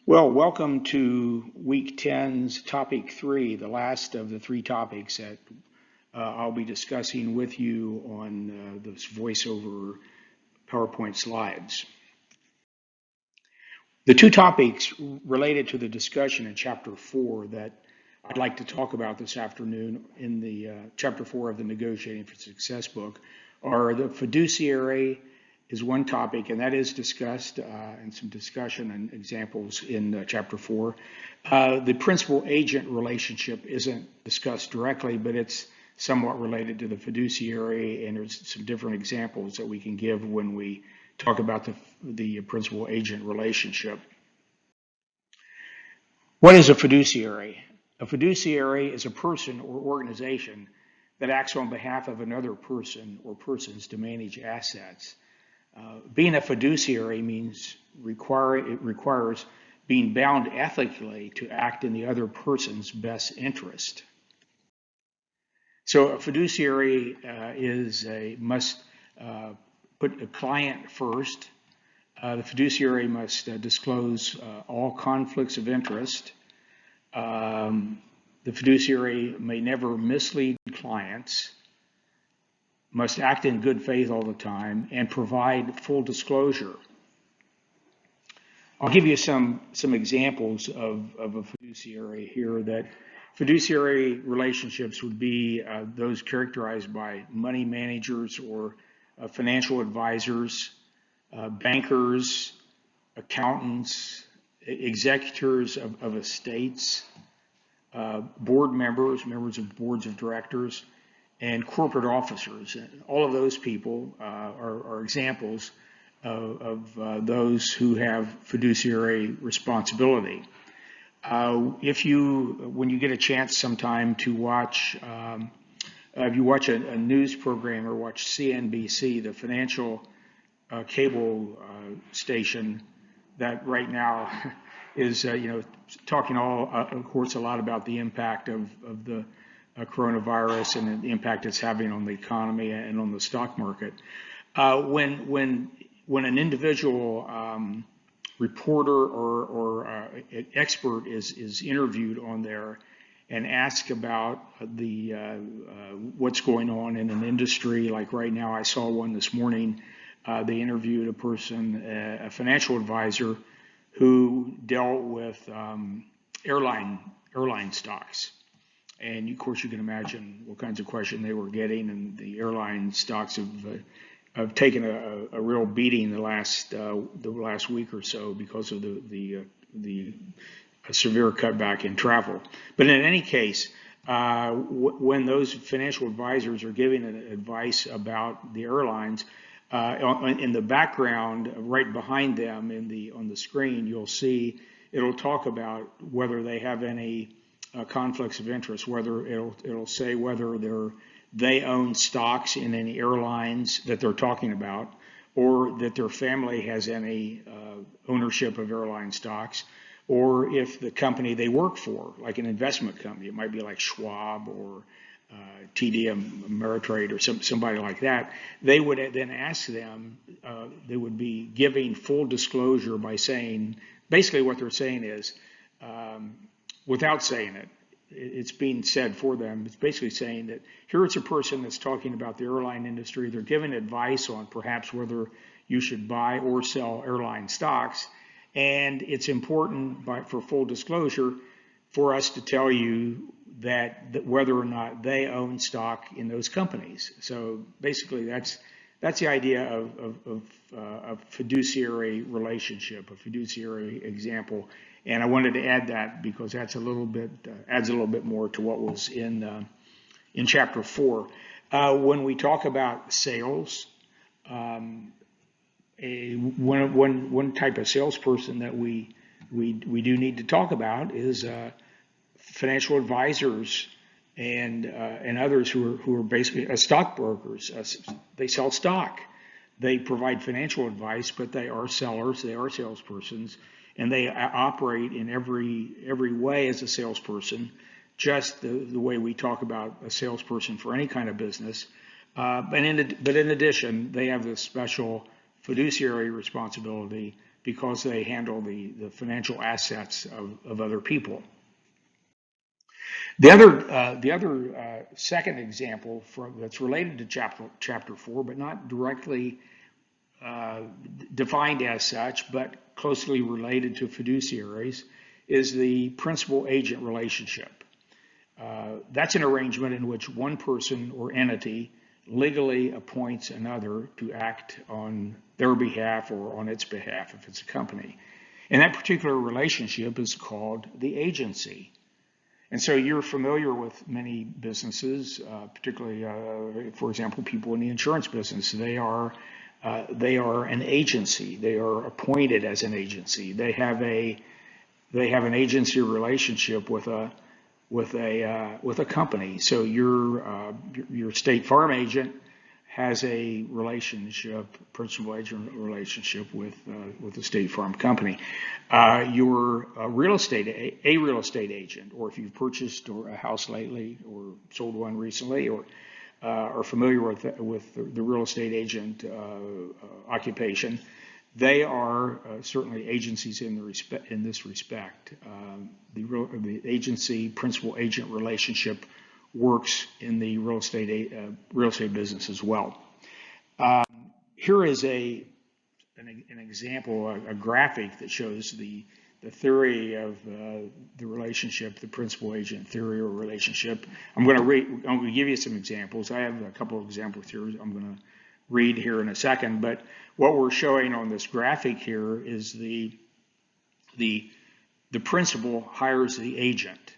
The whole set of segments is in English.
Well, welcome to week 10's topic 3, the last of the 3 topics that I'll be discussing with you on this voiceover PowerPoint slides. The 2 topics related to the discussion in chapter 4 that I'd like to talk about this afternoon in the chapter 4 of the Negotiating for Success book are the fiduciary is one topic, and that is discussed and some discussion and examples in chapter 4. The principal-agent relationship isn't discussed directly, but it's somewhat related to the fiduciary, and there's some different examples that we can give when we talk about the principal-agent relationship. What is a fiduciary? A fiduciary is a person or organization that acts on behalf of another person or persons to manage assets. Being a fiduciary means it requires being bound ethically to act in the other person's best interest. So a fiduciary must put a client first. The fiduciary must disclose all conflicts of interest. The fiduciary may never mislead clients, must act in good faith all the time, and provide full disclosure. I'll give you some examples of a fiduciary here. That fiduciary relationships would be those characterized by money managers or financial advisors, bankers, accountants, executors of estates, board members of boards of directors, and corporate officers. All of those people are examples of those who have fiduciary responsibility. When you get a chance sometime to watch, if you watch a news program or watch CNBC, the financial cable station that right now is talking of course, a lot about the impact of the coronavirus and the impact it's having on the economy and on the stock market. When an individual reporter or an expert is interviewed on there and asked about what's going on in an industry, like right now, I saw one this morning. They interviewed a financial advisor who dealt with airline stocks. And of course, you can imagine what kinds of questions they were getting, and the airline stocks have taken a real beating the last week or so because of the severe cutback in travel. But in any case, when those financial advisors are giving advice about the airlines, in the background, right behind them on the screen, you'll see it'll talk about whether they have any conflicts of interest, whether it'll say whether they own stocks in any airlines that they're talking about, or that their family has any ownership of airline stocks, or if the company they work for, like an investment company, it might be like Schwab or TD Ameritrade or somebody like that, they would then ask them, they would be giving full disclosure by saying, basically what they're saying is, without saying it, it's being said for them. It's basically saying that here it's a person that's talking about the airline industry. They're giving advice on perhaps whether you should buy or sell airline stocks. And it's important for full disclosure for us to tell you that whether or not they own stock in those companies. So basically that's the idea of a fiduciary relationship, a fiduciary example. And I wanted to add that because that's adds a little bit more to what was in chapter 4. When we talk about sales, one type of salesperson that we do need to talk about is financial advisors and others who are basically stockbrokers. They sell stock. They provide financial advice, but they are sellers. They are salespersons, and they operate in every way as a salesperson, just the way we talk about a salesperson for any kind of business. But in addition, they have this special fiduciary responsibility because they handle the financial assets of other people. The other second example that's related to chapter 4, but not directly defined as such, but closely related to fiduciaries, is the principal-agent relationship. That's an arrangement in which one person or entity legally appoints another to act on their behalf or on its behalf if it's a company. And that particular relationship is called the agency. And so you're familiar with many businesses, particularly, for example, people in the insurance business. They are an agency. They are appointed as an agency. They have an agency relationship with a company. So your State Farm agent has a relationship, principal agent relationship with the State Farm company. You're a real estate agent, or if you've purchased a house lately or sold one recently, or are familiar with the real estate agent occupation, they are certainly agencies in this respect. The agency principal agent relationship works in the real estate business as well. Here is an example, a graphic that shows the theory of the relationship, the principal agent theory or relationship. I'm going to give you some examples. I have a couple of examples here I'm going to read here in a second, but what we're showing on this graphic here is the principal hires the agent,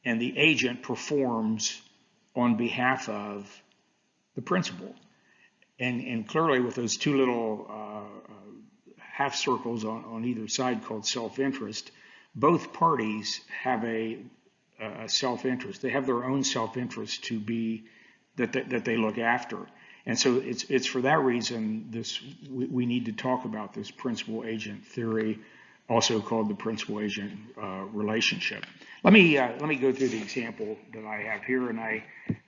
and the agent performs on behalf of the principal. And clearly with those two little half circles on either side called self-interest, both parties have a self-interest. They have their own self-interest that they look after. And so it's for that reason we need to talk about this principal agent theory, also called the principal agent relationship. Let me go through the example that I have here, and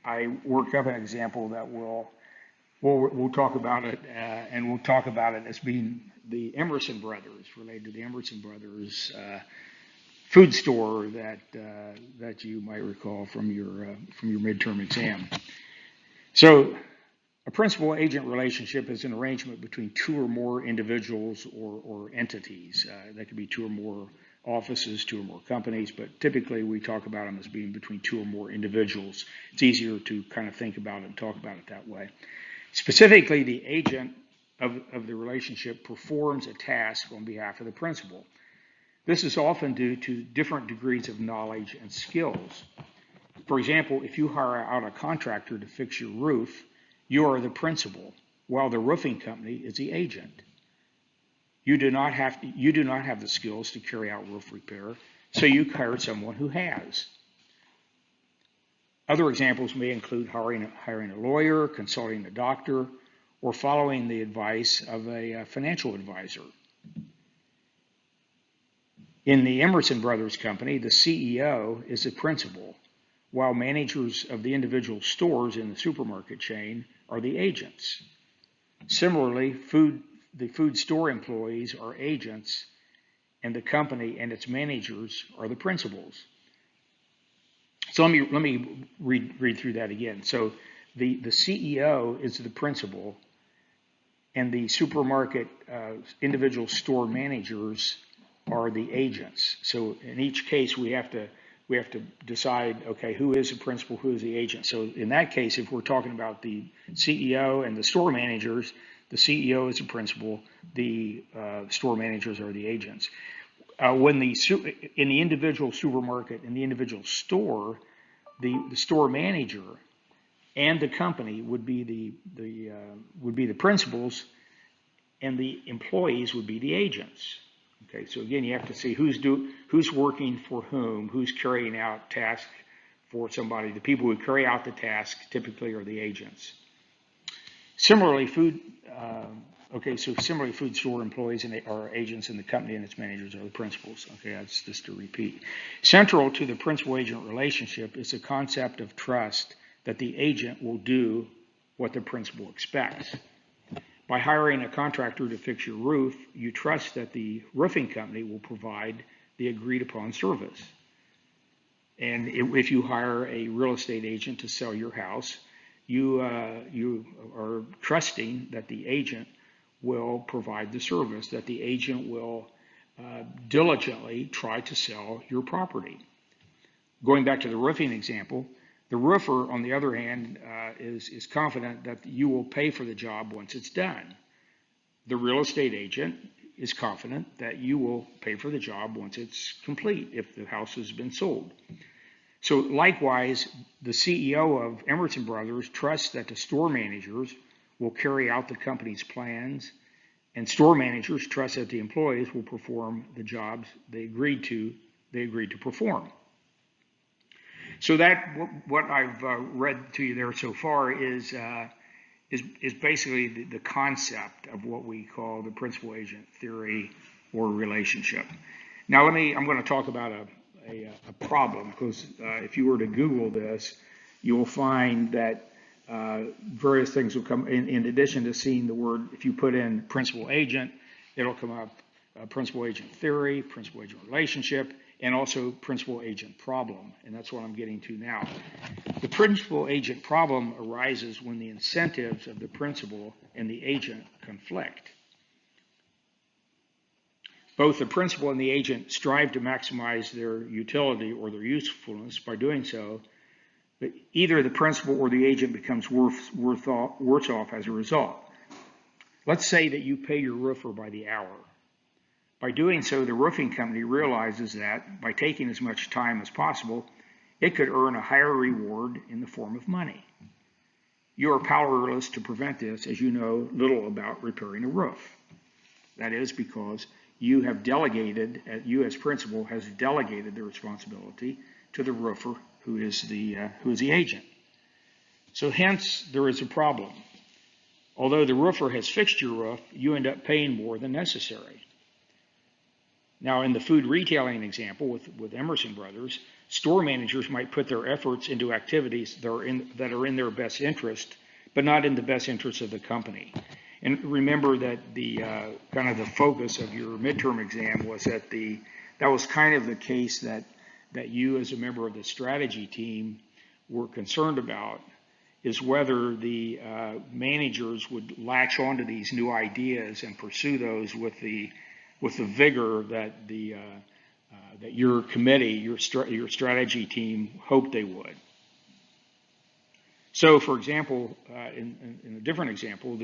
I worked up an example that we'll talk about it, and we'll talk about it as being the Emerson Brothers, related to the Emerson Brothers food store that you might recall from your midterm exam. So a principal agent relationship is an arrangement between two or more individuals or entities. That could be two or more offices, two or more companies, but typically we talk about them as being between two or more individuals. It's easier to kind of think about it and talk about it that way. Specifically, the agent of the relationship performs a task on behalf of the principal. This is often due to different degrees of knowledge and skills. For example, if you hire out a contractor to fix your roof, you are the principal, while the roofing company is the agent. You do not have the skills to carry out roof repair, so you hire someone who has. Other examples may include hiring a lawyer, consulting a doctor, or following the advice of a financial advisor. In the Emerson Brothers company, the CEO is the principal, while managers of the individual stores in the supermarket chain are the agents. Similarly, the food store employees are agents, and the company and its managers are the principals. So let me read through that again. So the CEO is the principal, and the supermarket individual store managers are the agents. So in each case, we have to decide, okay, who is the principal, who is the agent. So in that case, if we're talking about the CEO and the store managers, the CEO is the principal, the store managers are the agents. In the individual supermarket, in the individual store, the store manager and the company would be the principals, and the employees would be the agents. Okay, so again, you have to see who's working for whom, who's carrying out tasks for somebody. The people who carry out the task typically are the agents. Similarly, food store employees are agents, and the company and its managers are the principals. Okay, that's just to repeat. Central to the principal-agent relationship is the concept of trust that the agent will do what the principal expects. By hiring a contractor to fix your roof, you trust that the roofing company will provide the agreed upon service. And if you hire a real estate agent to sell your house, you are trusting that the agent will provide the service, that the agent will diligently try to sell your property. Going back to the roofing example, the roofer, on the other hand, is confident that you will pay for the job once it's done. The real estate agent is confident that you will pay for the job once it's complete, if the house has been sold. So likewise, the CEO of Emerson Brothers trusts that the store managers will carry out the company's plans, and store managers trust that the employees will perform the jobs they agreed to perform. So that what I've read to you there so far is basically the concept of what we call the principal agent theory or relationship. Now I'm going to talk about a problem, because if you were to Google this, you will find that various things will come in addition to seeing the word. If you put in principal agent, it'll come up principal agent theory, principal agent relationship, and also principal agent problem. And that's what I'm getting to now. The principal agent problem arises when the incentives of the principal and the agent conflict. Both the principal and the agent strive to maximize their utility or their usefulness. By doing so, but either the principal or the agent becomes worse off as a result. Let's say that you pay your roofer by the hour. By doing so, the roofing company realizes that by taking as much time as possible, it could earn a higher reward in the form of money. You are powerless to prevent this, as you know little about repairing a roof. That is because you have delegated, you as principal has delegated the responsibility to the roofer, who is the agent. So hence, there is a problem. Although the roofer has fixed your roof, you end up paying more than necessary. Now, in the food retailing example with Emerson Brothers, store managers might put their efforts into activities that are in their best interest, but not in the best interest of the company. And remember that the kind of the focus of your midterm exam was that that was kind of the case that you as a member of the strategy team were concerned about, is whether the managers would latch onto these new ideas and pursue those with the vigor that that your committee, your strategy team hoped they would. So, for example, in a different example,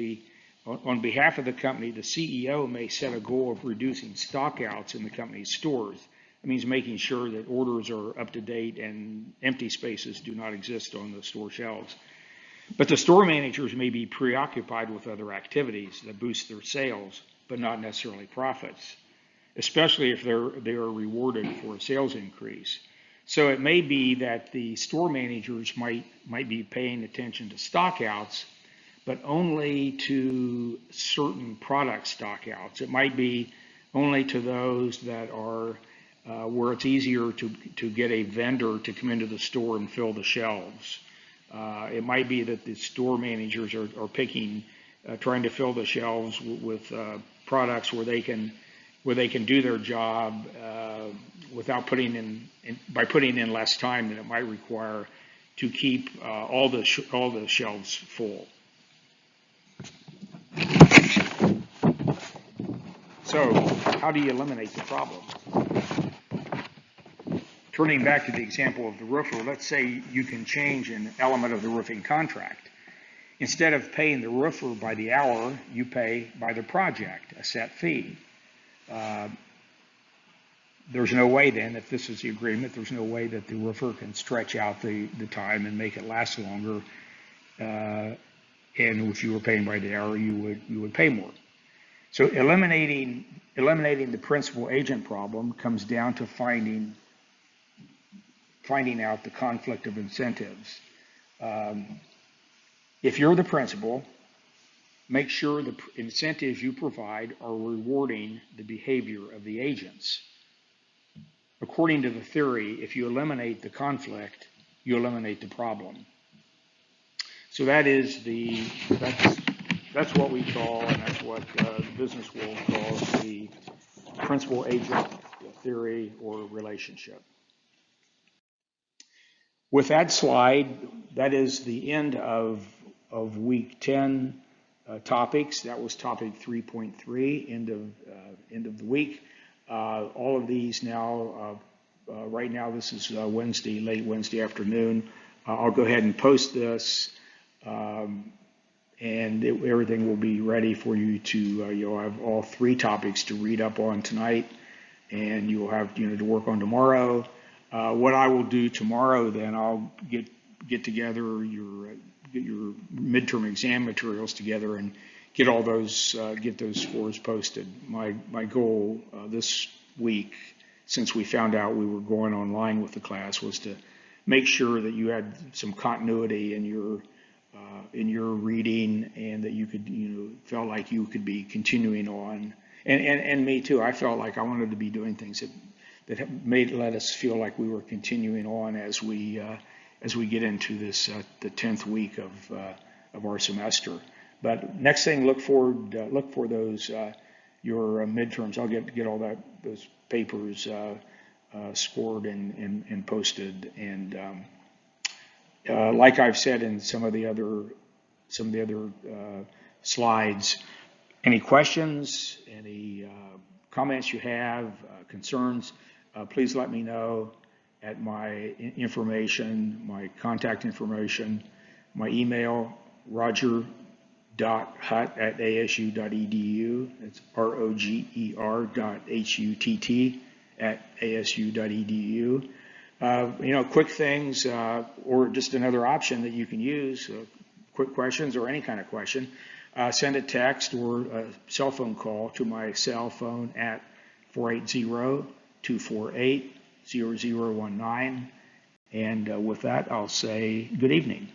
on behalf of the company, the CEO may set a goal of reducing stockouts in the company's stores. It means making sure that orders are up to date and empty spaces do not exist on the store shelves. But the store managers may be preoccupied with other activities that boost their sales, but not necessarily profits, especially if they are rewarded for a sales increase. So it may be that the store managers might be paying attention to stockouts, but only to certain product stockouts. It might be only to those that are where it's easier to get a vendor to come into the store and fill the shelves. It might be that the store managers are trying to fill the shelves with products where they can do their job without putting in less time than it might require to keep all the shelves full. So, how do you eliminate the problem? Turning back to the example of the roofer, let's say you can change an element of the roofing contract. Instead of paying the roofer by the hour, you pay by the project, a set fee. There's no way then, if this is the agreement, there's no way that the roofer can stretch out the time and make it last longer. And if you were paying by the hour, you would pay more. So eliminating the principal agent problem comes down to finding out the conflict of incentives. If you're the principal, make sure the incentives you provide are rewarding the behavior of the agents. According to the theory, if you eliminate the conflict, you eliminate the problem. So that's That's what we call, and that's what the business world calls the principal agent theory or relationship. With that slide, that is the end of week 10 topics. That was topic 3.3, end of the week. All of these now, right now, this is Wednesday, late Wednesday afternoon. I'll go ahead and post this, and everything will be ready for you to, you'll have all 3 topics to read up on tonight, and you'll have, to work on tomorrow. What I will do tomorrow, then I'll get together get your midterm exam materials together and get all those get those scores posted. My goal this week, since we found out we were going online with the class, was to make sure that you had some continuity in your reading, and that you could felt like you could be continuing on. And me too. I felt like I wanted to be doing things that let us feel like we were continuing on as we get into this the 10th week of our semester. But next thing, look for those your midterms. I'll get all those papers scored and posted. And like I've said in some of the other slides, any questions, any comments you have, concerns, please let me know at my information, my contact information, my email, roger.hutt@asu.edu. It's roger.hutt@asu.edu. Quick things, or just another option that you can use, quick questions or any kind of question. Send a text or a cell phone call to my cell phone at 480-248-0019. And with that, I'll say good evening.